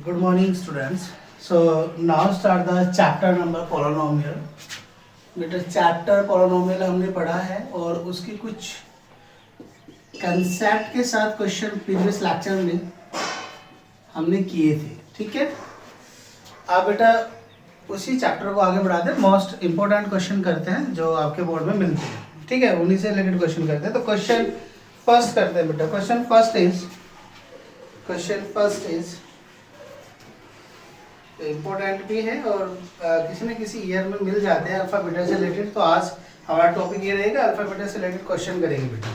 Good morning, students. So now start the chapter number polynomial. बेटा chapter polynomial हमने पढ़ा है और उसके कुछ कंसेप्ट के साथ क्वेश्चन प्रीवियस लेक्चर में हमने किए थे. ठीक है, अब बेटा उसी चैप्टर को आगे बढ़ाते हैं. मोस्ट इंपॉर्टेंट क्वेश्चन करते हैं जो आपके बोर्ड में मिलते हैं. ठीक है, उन्हीं से रिलेटेड क्वेश्चन करते हैं. तो क्वेश्चन फर्स्ट करते हैं बेटा. क्वेश्चन फर्स्ट इज इम्पोर्टेंट भी है और किसी न किसी ईयर में मिल जाते हैं अल्फा बीटा से रिलेटेड. तो आज हमारा टॉपिक ये रहेगा अल्फा बीटा से रिलेटेड क्वेश्चन करेंगे बेटा.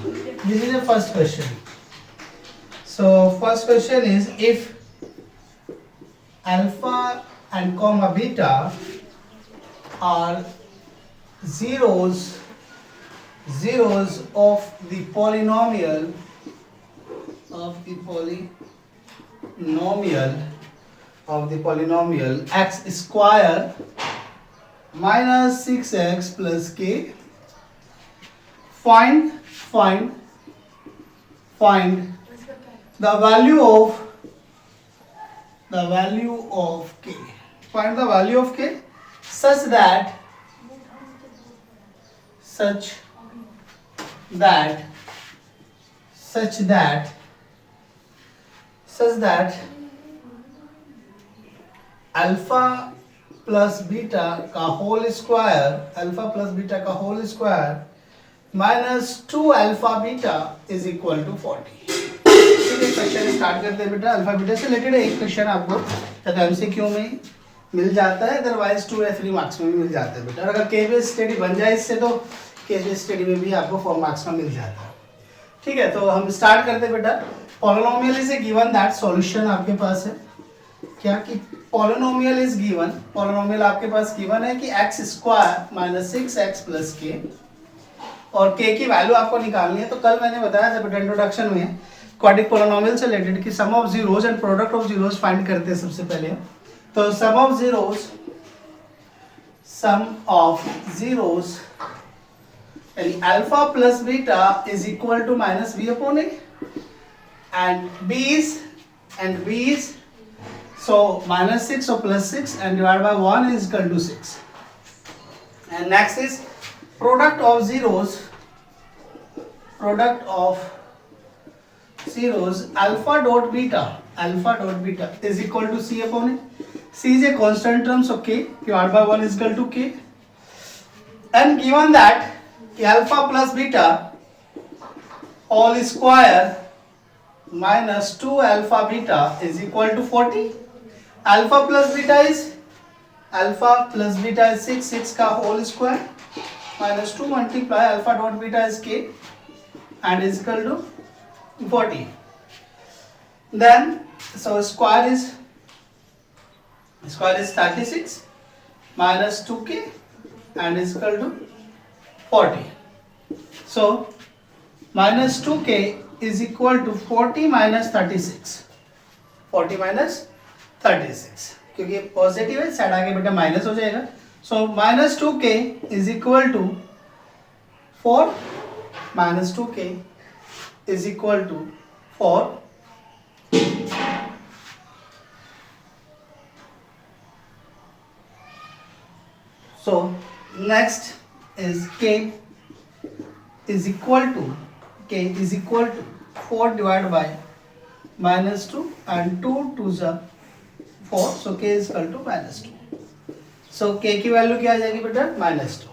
This is the first question. So first question is if alpha and comma beta are zeros of the polynomial x square minus 6x plus k, find the value of k. Find the value of k such that alpha plus beta का whole square minus 2 alpha beta is equal to 40. ठीक है, question start करते हैं बेटा. Alpha beta से related एक question आपको MCQ में मिल जाता है, अदरवाइज 2 या 3 मार्क्स में भी मिल जाता है बेटा. अगर केस बेस्ड स्टडी बन जाए इससे तो केस बेस्ड स्टडी में भी आपको 4 मार्क्स में मिल जाता है. ठीक है, तो हम स्टार्ट करते हैं बेटा. Polynomial is a given that solution आपके पास है. क्या कि पॉलिनोमियल इज गिवन, पॉलिनोमियल आपके पास गिवन है कि x square minus 6x plus k और k की वैल्यू आपको निकालनी है. तो कल मैंने बताया था बेटा इंट्रोडक्शन में क्वाड्रिक पॉलिनोमियल से रिलेटेड कि sum of zeros and product of zeros find करते हैं सबसे पहले. तो सम ऑफ जीरोस यानी alpha plus beta is equal to minus B upon a and b is so minus 6 or plus 6 and divided by 1 is equal to 6. And next is product of zeros alpha dot beta is equal to c upon a. C is a constant term, so k divided by 1 is equal to k. And given that alpha plus beta whole square minus 2 alpha beta is equal to 40. Alpha plus beta is 6 का whole square minus 2 multiply alpha dot beta is k and is equal to 40. Then so square is 36 minus 2k and is equal to 40. So minus 2k is equal to 40 minus 36. 40 minus 36 क्योंकि positive है, side आगे बेटा minus हो जाएगा. So minus 2k is equal to 4 minus 2k is equal to 4. So next is k is equal to 4 divided by minus 2 and 2 to the 4, so k is equal to minus 2. So k की value क्या आ जाएगी बेटा minus 2.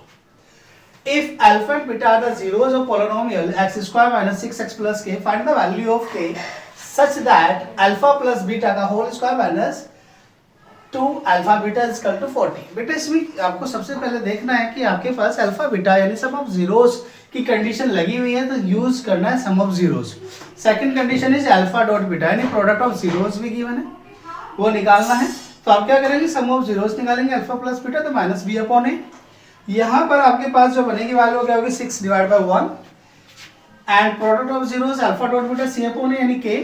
If alpha and beta are the zeros of polynomial x square minus 6x plus k, find the value of k such that alpha plus beta का whole square minus 2 alpha beta is equal to 40. बेटा इसमें आपको सबसे पहले देखना है कि आपके पास अल्फा बीटा यानी सम ऑफ जीरोस की कंडीशन लगी हुई है, तो यूज करना है sum of zeros. Second condition is alpha dot beta यानी प्रोडक्ट ऑफ जीरोस भी गिवन है, वो निकालना है. तो आप क्या करेंगे, सम ऑफ जीरोस निकालेंगे अल्फा प्लस बीटा तो माइनस बी अपॉन ए. यहाँ पर आपके पास जो बनेगी वैल्यू क्या होगी 6 divide by 1 and product of zeros alpha dot beta c upon a यानी के.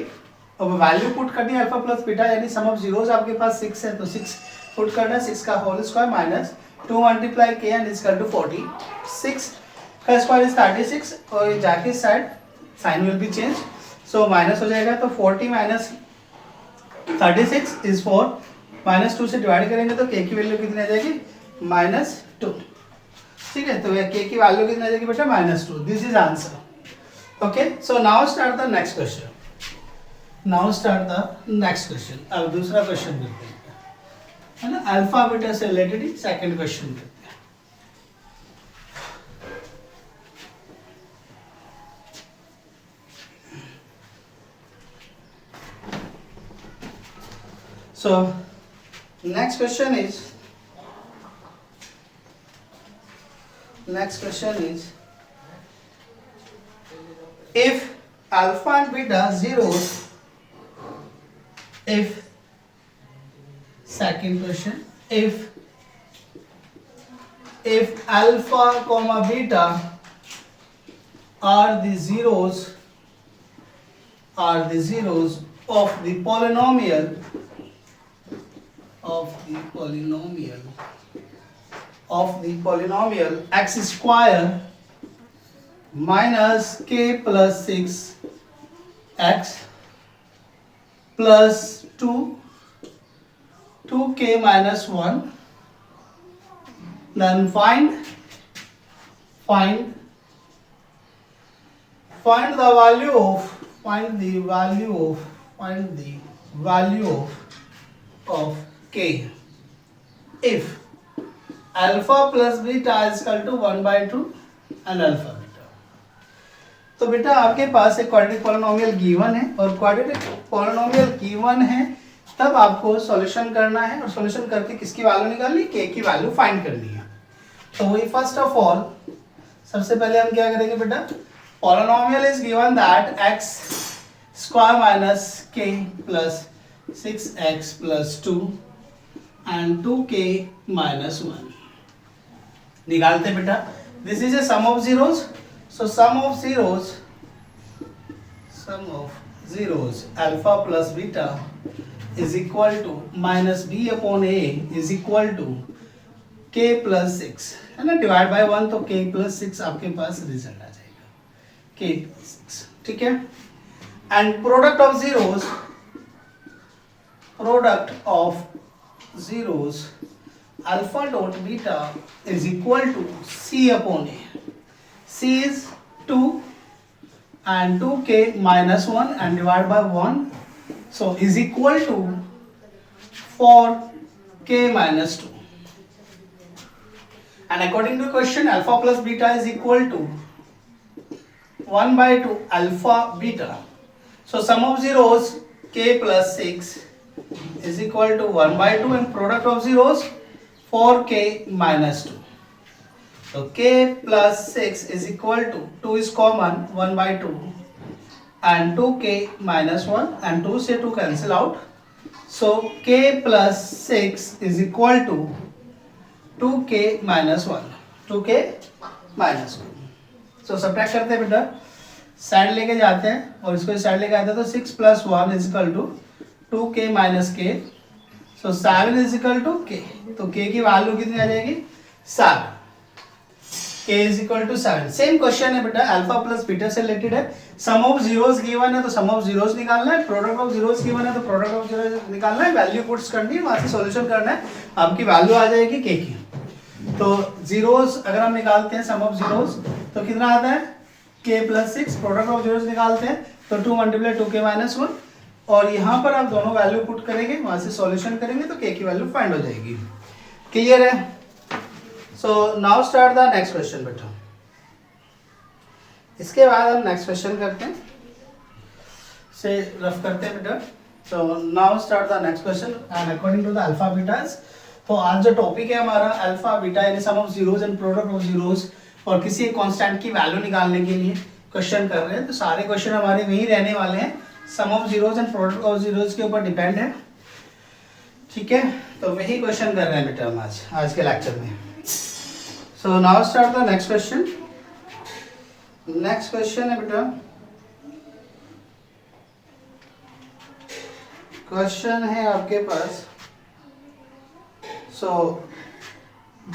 अब वैल्यू पुट करनी है अल्फा प्लस बीटा यानी सम ऑफ जीरोस आपके पास 6 है तो 6 पुट करना है. 6 का होल स्क्वायर माइनस 2 मल्टीप्लाई के एंड इज इक्वल टू 40. 6 का स्क्वायर इज 36 और जाके side sign will be change, so minus हो जाएगा. तो 40 माइनस 36 इज 4, -2 से डिवाइड करेंगे तो k की वैल्यू कितनी आ जाएगी, -2। ठीक है, तो k की वैल्यू कितनी आ जाएगी बेटा, -2। This is answer. Okay, so now start the next question. अब दूसरा क्वेश्चन करते हैं, है ना, अल्फा बीटा से रिलेटेड ही सेकंड क्वेश्चन करते हैं। So next question is if alpha and beta zeros, if second question, if alpha comma beta are the zeros of the polynomial x square minus k plus 6x plus 2k minus 1, then find the value of k if alpha plus beta is equal to 1/2 and alpha beta। तो बेटा आपके पास एक quadratic polynomial given है, और quadratic polynomial given है तब आपको solution करना है, और सॉल्यूशन करके किसकी वैल्यू निकालनी, k की वैल्यू फाइंड करनी है। तो वही फर्स्ट ऑफ ऑल सबसे पहले हम क्या करेंगे बेटा, polynomial is given that x square minus k plus 6x plus 2 and 2k minus 1 निकालते बेटा। This is a sum of zeros, so sum of zeros alpha plus beta is equal to minus b upon a is equal to k plus 6, है ना, divide by 1, तो k plus 6 आपके पास result आ जाएगा, k plus 6। ठीक है, and product of zeros alpha dot beta is equal to c upon a, c is 2 and 2k minus 1 and divided by 1, so is equal to 4k minus 2, and according to question alpha plus beta is equal to 1/2 alpha beta, so sum of zeros k plus 6 is equal to 1/2 and product of zeros 4k minus 2, so k plus 6 is equal to 2 is common 1/2 and 2k minus 1 and 2 से 2 cancel out, so k plus 6 is equal to 2k minus 1, 2k minus 1। so subtract करते हैं बेटा, side लेके जाते हैं और इसको side लेके आते हैं, तो 6 plus 1 is equal to 2k minus k, so 7 is equal to k, तो k की वैल्यू कितनी आ जाएगी, 7, k is equal to 7। Same question है बेटा, अल्फा प्लस बीटा से रिलेटेड है, सम ऑफ जीरोस गिवन है तो सम ऑफ जीरोस निकालना है, प्रोडक्ट ऑफ जीरोस गिवन है तो प्रोडक्ट ऑफ जीरोस निकालना है, वैल्यू पुट्स करनी है, वहां से सॉल्यूशन करना है, आपकी वैल्यू आ जाएगी k की। तो जीरोस अगर हम निकालते हैं सम ऑफ जीरोस तो कितना आता है, k plus 6, product of zeros निकालते हैं तो 2 मल्टीप्लाई 2k माइनस 1, और यहाँ पर आप दोनों वैल्यू पुट करेंगे, वहां से सॉल्यूशन करेंगे तो k की वैल्यू फाइंड हो जाएगी। क्लियर है? सो now start the next question बेटा। इसके बाद हम नेक्स्ट क्वेश्चन करते हैं, से रफ करते हैं बेटा। So now start the next question and according to the alpha betas. तो आज जो टॉपिक है हमारा अल्फा बीटा यानी sum of zeros and product of zeros, और किसी एक कांस्टेंट की वैल्यू निकालने के लिए क्वेश्चन कर रहे हैं। तो सारे क्वेश्चन हमारे वही रहने वाले हैं, sum of zeros and product of zeros के ऊपर डिपेंड है। ठीक है, तो वही क्वेश्चन कर रहे हैं बेटा हम आज के लेक्चर में। So now start the next question. Next question है बेटा, क्वेश्चन है आपके पास, so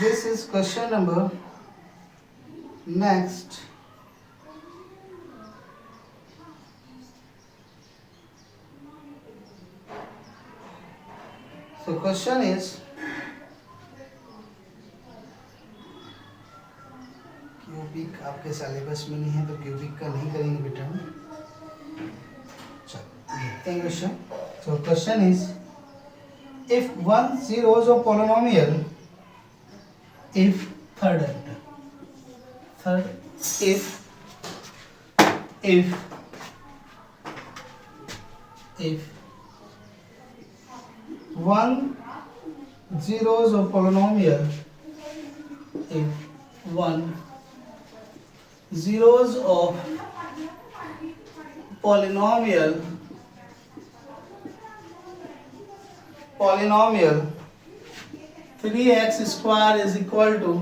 this is question number next. So question is cubic आपके सिलेबस में नहीं है तो क्यूबिक का नहीं करेंगे बेटा हम। चलो देखते हैं question. So question is if one zeros of polynomial if if one zeros of polynomial if one zeros of polynomial 3x square is equal to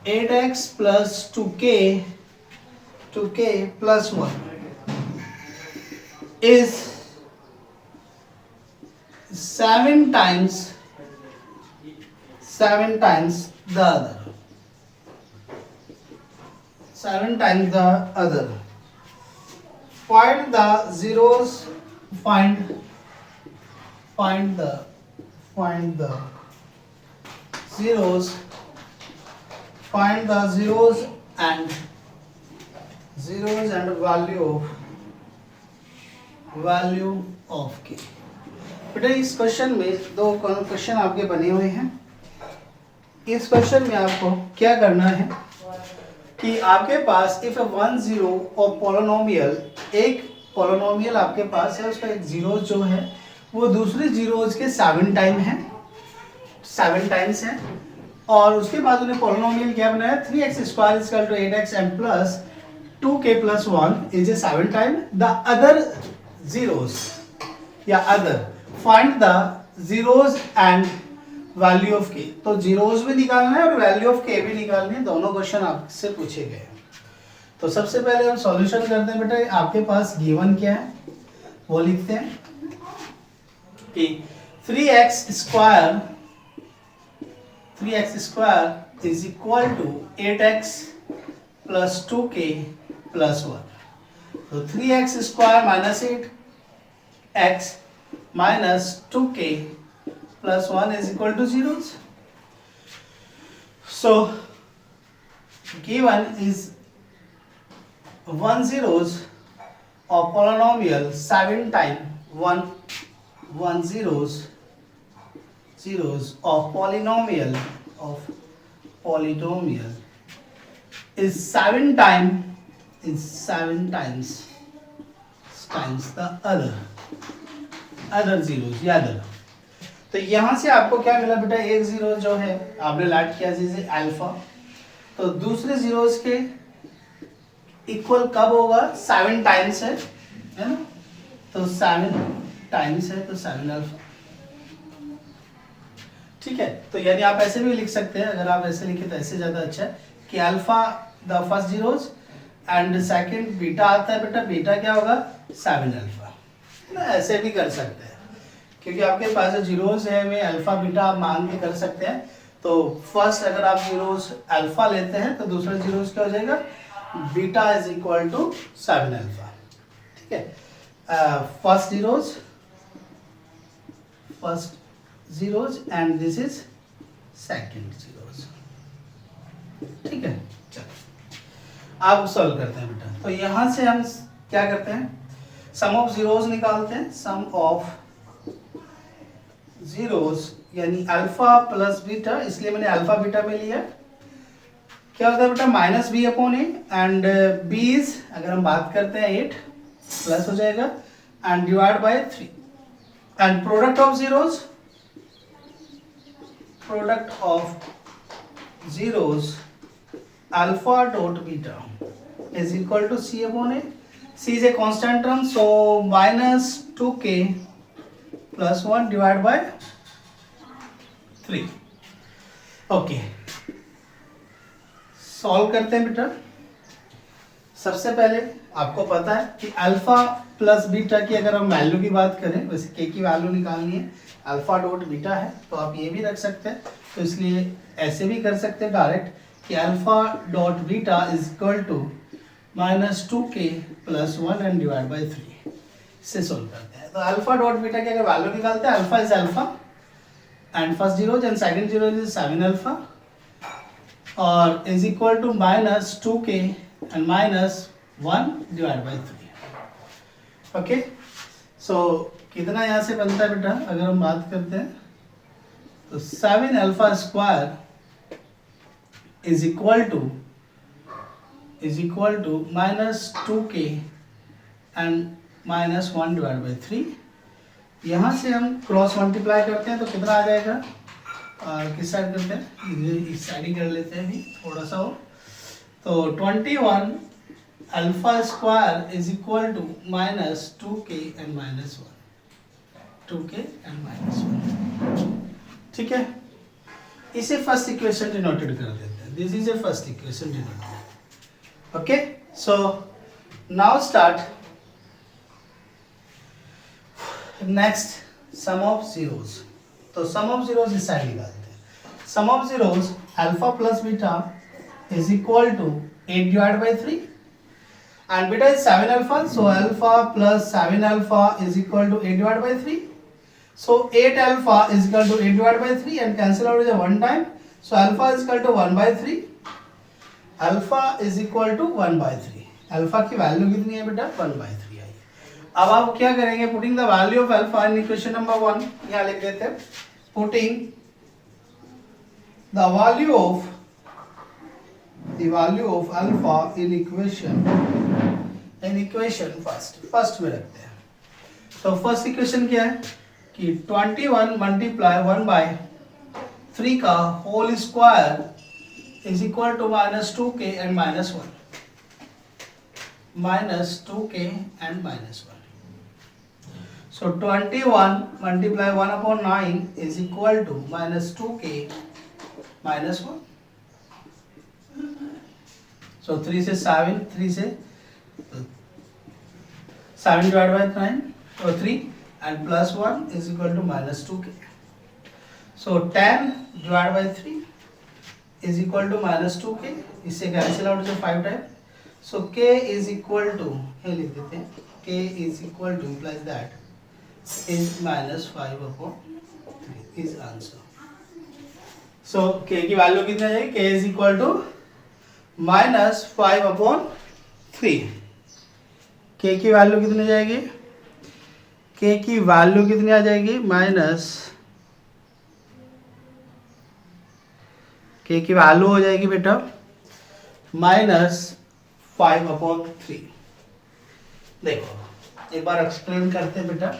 8x plus 2k plus 1 is 7 times the other. 7 times the other. Find the zeros. Find the zeros. Find the zeros and value of k. बेटा इस question में दो question आपके बने हुए हैं। इस question में आपको क्या करना है कि आपके पास इफ वन जीरो और पोलिनोमियल, एक पोलिनोमियल आपके पास है, उसका एक जीरो जो है वो दूसरे जीरोज के 7 टाइम्स है और उसके बाद उन्हें पोलिनोमियल क्या बनाया 3x square is equal to 8x m plus 2k plus 1 is a 7 time the other zeros या other find the zeros and value of k. तो जीरोज भी निकालना है और वैल्यू ऑफ के भी निकालनी है। दोनों क्वेश्चन आपसे पूछे गए। तो सबसे पहले हम सॉल्यूशन करते हैं बेटा। आपके पास गिवन क्या है वो लिखते हैं कि 3x square is equal to 8x plus 2k plus 1। तो 3x square minus 8x minus 2k plus 1 is equal to 0. So given is 1 zeros of polynomial 7 times 1 zeros of polynomial is 7 times the other zeros या other. तो यहां से आपको क्या मिला बेटा, एक जीरो जो है आपने लाट किया जैसे अल्फा, तो दूसरे जीरोज के इक्वल कब होगा 7 टाइम्स है ना, तो 7 टाइम्स है तो 7 अल्फा। ठीक है, तो यानी आप ऐसे भी लिख सकते हैं, अगर आप ऐसे लिखे तो ऐसे ज्यादा अच्छा है कि alpha the first zeros and second beta आता है बेटा, बीटा क्या होगा 7 अल्फा। ऐसे भी कर सकते हैं क्योंकि आपके पास जो जीरोस है में अल्फा बीटा आप मान के कर सकते हैं। तो फर्स्ट अगर आप जीरोस अल्फा लेते हैं तो दूसरा जीरोस क्या हो जाएगा beta is equal to 7 alpha. ठीक है, first zeros and this is second zeros. ठीक है, चलो आप सॉल्व करते हैं बेटा। तो यहां से हम क्या करते हैं, सम ऑफ जीरोस निकालते हैं। सम ऑफ जीरोस यानी अल्फा प्लस बीटा, इसलिए मैंने अल्फा बीटा में लिया। क्या होता है बेटा minus B upon A and B is, अगर हम बात करते हैं 8 प्लस हो जाएगा and divide by 3 and product of zeros alpha dot beta is equal to C upon A. C is a constant term, so minus 2k plus 1 divided by 3. Okay, solve करते हैं बेटा। सबसे पहले आपको पता है कि अल्फा प्लस बीटा की अगर हम वैल्यू की बात करें, वैसे के की वैल्यू निकालनी है, अल्फा डॉट बीटा है तो आप ये भी रख सकते हैं। तो इसलिए ऐसे भी कर सकते हैं डायरेक्ट कि alpha dot beta is equal to minus 2k plus 1 and divide by 3। इससे सोल्व करते हैं। तो अल्फा डॉट बीटा की अगर वैल्यू निकालते हैं, alpha is alpha and first zeros and second zero is 7 alpha or is equal to minus 2k and minus 1 divided by 3. Okay so कितना यहाँ से बनता है बेटा, अगर हम बात करते हैं तो 7 alpha square is equal to minus 2k and minus 1 divide by 3. यहाँ से हम क्रॉस मल्टीप्लाई करते हैं तो कितना आ जाएगा, और किस साइड करते हैं, इस साइड ही कर लेते हैं अभी थोड़ा सा हो. तो 21 alpha square is equal to minus 2k and minus 1. ठीक है, इसे फर्स्ट इक्वेशन डिनोटेड कर देते हैं. This is a first equation denoted. Okay so now start next sum of zeros. तो सम ऑफ जीरोस इस साइड निकालते हैं. Sum of zeros alpha plus beta is equal to 8 divide by 3 and beta is 7 alpha, so alpha plus 7 alpha is equal to 8 divided by 3. So 8 alpha is equal to 8 divided by 3 and cancel out is a one time. So alpha is equal to 1 by 3. Alpha is equal to 1 by 3. Alpha की value कितनी है बेटा, 1 by 3 आई. अब आप क्या करेंगे, putting the value of alpha in equation number 1 यहाँ लिख देते हैं. Putting the value of alpha in equation first में रखते हैं. तो फर्स्ट इक्वेशन क्या है कि 21 मल्टीप्लाई 1 बाय 3 का whole square is equal to minus 2k and minus 1. So 21 multiply 1 upon 9 is equal to minus 2k minus 1. So 3 से 7, 3 से 7 divided by 9 or 3 and plus 1 is equal to minus 2k. So 10 divided by 3 is equal to minus 2k. इससे cancel out जो 5 time. So k is equal to, ये लिख देते हैं, k is equal to implies that is minus 5 upon 3 is answer. So k की value कितनी आ जाएगी, k is equal to minus 5 upon 3. k की वैल्यू कितनी जाएगी, k की वैल्यू कितनी आ जाएगी, माइनस k की वैल्यू हो जाएगी बेटा माइनस 5 अपॉन 3. देखो एक बार एक्सप्लेन करते हैं बेटा,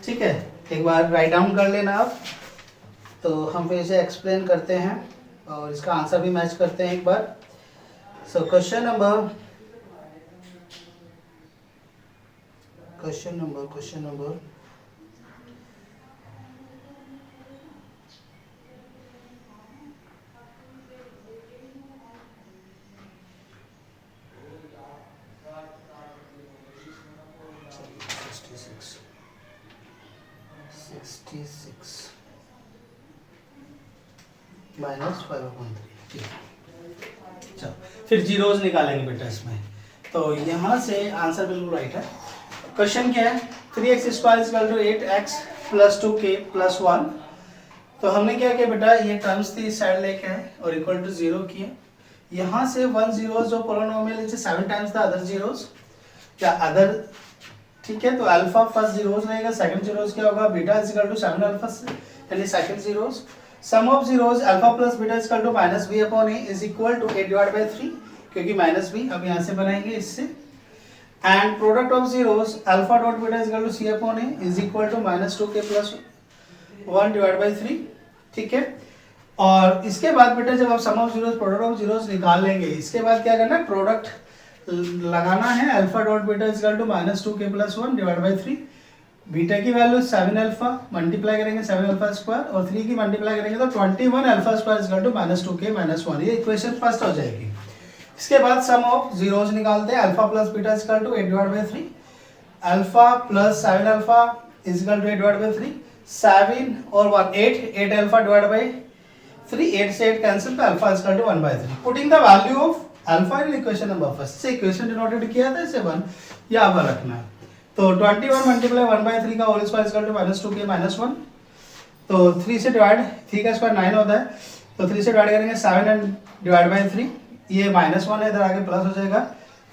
ठीक है, एक बार राइट डाउन कर लेना आप, तो हम फिर इसे एक्सप्लेन करते हैं और इसका आंसर भी मैच करते हैं एक बार. So question number 66 minus 5 upon 3. चलो फिर जीरोज निकालेंगे बेटा इसमें. तो यहाँ से आंसर बिल्कुल राइट है. क्वेश्चन क्या है, 3x square equal to 8x plus 2k plus 1. तो हमने क्या किया बेटा, ये टर्म्स थी इस साइड लेके आए और इक्वल टू 0 किए. यहाँ से 1 जीरोज जो पोलिनोमियल है 7 टाइम्स द अदर जीरोज, क्या अदर, ठीक है. तो अल्फा फर्स्ट जीरोज रहेगा, सेकंड जीरोज क्या होगा, beta is equal to 7 alpha यानी second zeros. Sum of zeros alpha plus beta is equal to minus b upon a is equal to 8 divide by 3, क्योंकि minus b अब यहाँ से बनाएंगे इससे. And product of zeros alpha dot beta is equal to c upon a is equal to minus 2k plus 1 divide by 3. ठीक है, और इसके बाद बेटा जब आप sum of zeros product of zeros निकाल लेंगे, इसके बाद क्या करना है, प्रोडक्ट लगाना है. Alpha dot beta is equal to minus 2k plus 1 divide by 3. Beta की वैल्यू 7 अल्फा मल्टीप्लाई करेंगे 7 अल्फा स्क्वायर और 3 की मल्टीप्लाई करेंगे तो 21 alpha square is equal to minus 2k minus 1. ये इक्वेशन फर्स्ट हो जाएगी. इसके बाद सम ऑफ जीरोज निकालते हैं. Alpha plus beta is equal to 8 divide by 3. Alpha plus 7 alpha is equal to 8 divide by 3. 7 और 1 8 अल्फा डिवाइड बाय 3. 8 से 8 cancel, तो alpha is equal to 1 by 3. Putting the value of alpha in equation number first. से equation denoted किया था इसे 1 यहाँ पर रखना है. तो 21 मल्टीप्लाई 1 बाय 3 का whole square is equal to minus 2k minus 1. तो 3 से डिवाइड, 3 का स्क्वायर 9 होता है, तो 3 से डिवाइड करेंगे 7 एंड डिवाइड बाई 3, ये -1 है, इधर आगे प्लस हो जाएगा,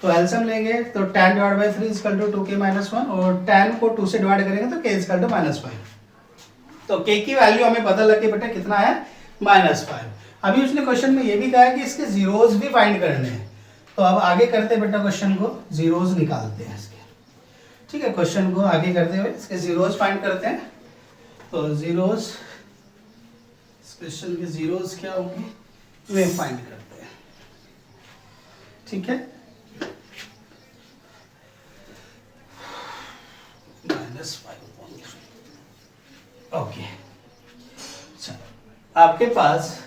तो एलसीएम लेंगे तो 10 divide by 3 equal to 2k - 1, और 10 को 2 से डिवाइड करेंगे तो k इक्वल टू -5। तो k की वैल्यू हमें पता लग गई बेटा कितना है, -5। अभी उसने क्वेश्चन में ये भी कहा है कि इसके जीरोस भी फाइंड करने हैं, तो अब आगे करते हैं बेटा क्वेश्चन को, जीरोस निकालते हैं इसके। ठीक है, क्वेश्चन को आगे करते हुए इसके जीरोस फाइंड करते हैं। तो जीरोस, इस क्वेश्चन के जीरोस क्या होंगे वे फाइंड करते हैं। ठीक है, -5/3। ओके, आपके पास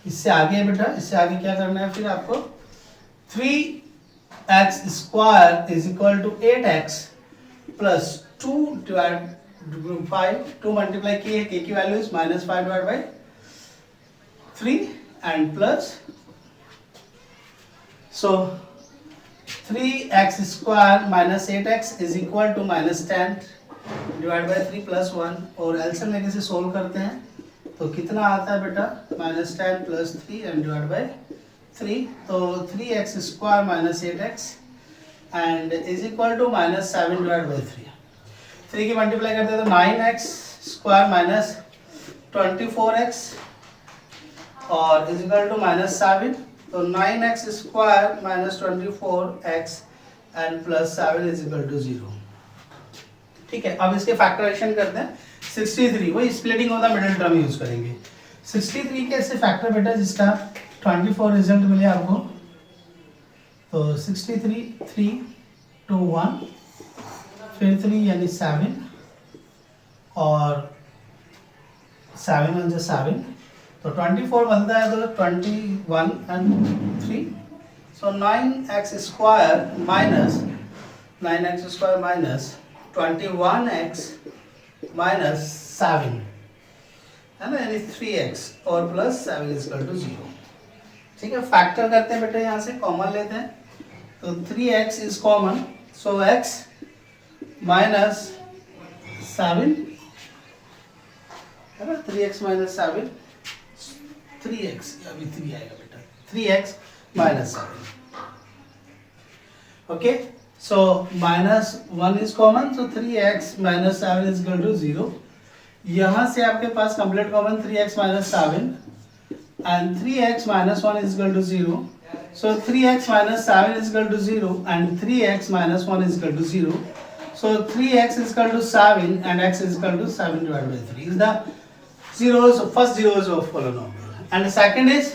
इससे आगे है बेटा, इससे आगे क्या करना है फिर आपको, 3x square is equal to 8x plus 2 divide 5, 2 multiply की है, k की value is -5 divide by 3 and plus, so 3x square minus 8x is equal to -10 divide by 3 plus 1, और एलसीएम लेके से सोल्व करते हैं तो कितना आता है बेटा, -10 प्लस 3 एंड डिवाइड बाई 3, तो 3x square minus 8x and is equal to -7 divide by 3। 3 की मल्टीप्लाई करते हैं तो 9x स्क्वायर माइनस 24x और इज इक्वल टू -7, तो 9x square minus 24x and plus 7 is equal to 0। ठीक है, अब इसके फैक्टराइजेशन करते हैं। 63, वही splitting of the middle term use करेंगे। 63 के ऐसे फैक्टर बेटा जिसका 24 रिजल्ट मिले आपको, तो 63 3 2 1 फिर 3 यानी 7 और 7 1 7, तो 24 बनता है तो 21 and 3, so 9x square minus 21x minus 7 है ना, यानी 3x और प्लस 7 इज इक्वल टू 0। ठीक है, फैक्टर करते हैं बेटा, यहाँ से कॉमन लेते हैं, तो 3x is common, so x minus 7 है ना, 3x माइनस 7, 3x अभी 3 आएगा बेटा, 3x minus 7। Okay, so -1 is common, so 3x minus 7 is equal to 0। यहाँ से आपके पास complete common 3x minus 7 and 3x minus 1 is equal to 0, so 3x minus 7 is equal to 0 and 3x minus 1 is equal to 0, so 3x is equal to 7 and x is equal to 7 divided by 3 is the zeros, first zeros of polynomial, and the second is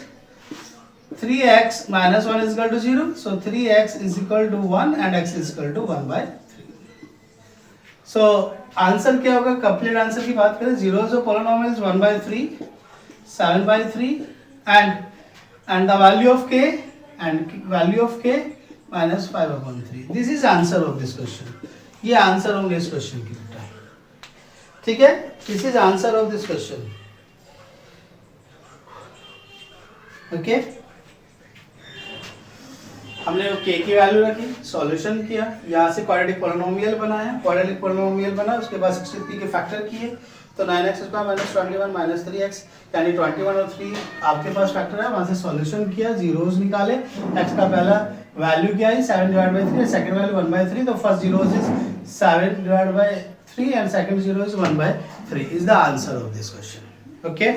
3x minus 1 is equal to 0, so 3x is equal to 1 and x is equal to 1 by 3। so answer क्या होगा, complete answer की बात करें, zeros of polynomial is 1 by 3, 7 by 3 and the value of k minus 5/3। this is answer of this question। ये answer होंगे इस question की बेटा। ठीक है, this is answer of this question। Okay, हमने k की वैल्यू रखी, सॉल्यूशन किया, यहाँ से क्वाड्रेटिक पोलिनोमियल बनाया, क्वाड्रेटिक पोलिनोमियल बना, उसके बाद 63 के फैक्टर किए, तो 9x square minus 21 minus 3x यानी 21 और 3 आपके पास फैक्टर है, वहाँ से सॉल्यूशन किया, जीरोस निकाले, x का पहला वैल्यू क्या है 7 divide by 3, second value 1 by 3, तो first zeros is 7 divide by 3 and second zero is 1 by 3 is the answer of this question. Okay.